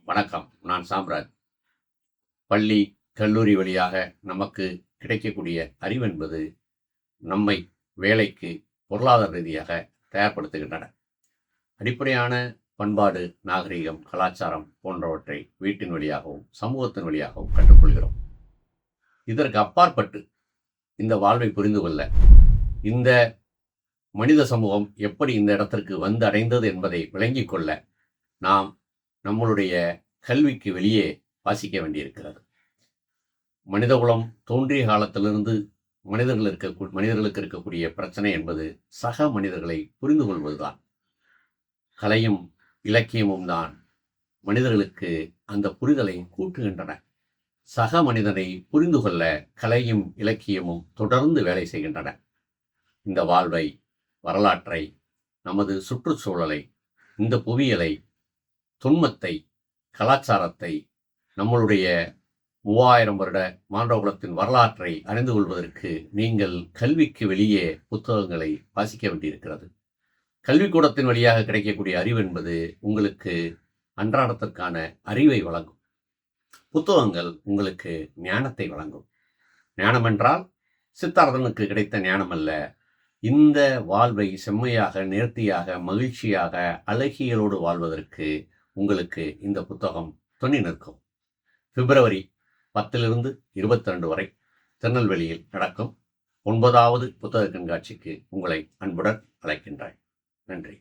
வணக்கம். நான் சாம்ராஜ். பள்ளி, கல்லூரி வழியாக நமக்கு கிடைக்கக்கூடிய அறிவென்பது நம்மை வேலைக்கு பொருளாதார ரீதியாக தயார்படுத்துகின்றன. அடிப்படையான பண்பாடு, நாகரீகம், கலாச்சாரம் போன்றவற்றை வீட்டின் வழியாகவும் சமூகத்தின் வழியாகவும் கற்றுக்கொள்கிறோம். இதற்கு அப்பாற்பட்டு இந்த வாழ்வை புரிந்து கொள்ள, இந்த மனித சமூகம் எப்படி இந்த இடத்திற்கு வந்து அடைந்தது என்பதை விளங்கிக் கொள்ள நாம் நம்மளுடைய கல்விக்கு வெளியே வாசிக்க வேண்டியிருக்கிறது. மனிதகுலம் தோன்றிய காலத்திலிருந்து மனிதர்களுக்கு இருக்கக்கூடிய பிரச்சனை என்பது சக மனிதர்களை புரிந்து கொள்வதுதான். கலையும் இலக்கியமும் தான் மனிதர்களுக்கு அந்த புரிதலை கூட்டுகின்றன. சக மனிதனை புரிந்து கொள்ள கலையும் இலக்கியமும் தொடர்ந்து வேலை செய்கின்றன. இந்த வாழ்வை, வரலாற்றை, நமது சுற்றுச்சூழலை, இந்த புவியியலை, தொன்மத்தை, கலாச்சாரத்தை, நம்மளுடைய 3000 வருட மாண்டவகுலத்தின் வரலாற்றை அறிந்து கொள்வதற்கு நீங்கள் கல்விக்கு வெளியே புத்தகங்களை வாசிக்க வேண்டியிருக்கிறது. கல்விக்கூடத்தின் வழியாக கிடைக்கக்கூடிய அறிவு என்பது உங்களுக்கு அன்றாடத்திற்கான அறிவை வழங்கும். புத்தகங்கள் உங்களுக்கு ஞானத்தை வழங்கும். ஞானம் என்றால் சித்தார்த்தனுக்கு கிடைத்த ஞானம் அல்ல. இந்த வாழ்வை செம்மையாக, நேர்த்தியாக, மகிழ்ச்சியாக, அழகியலோடு வாழ்வதற்கு உங்களுக்கு இந்த புத்தகம் துணை நிற்கும். பிப்ரவரி 10 - 22 வரை திருநெல்வேலியில் நடக்கும் 9வது புத்தக கண்காட்சிக்கு உங்களை அன்புடன் அழைக்கின்றேன். நன்றி.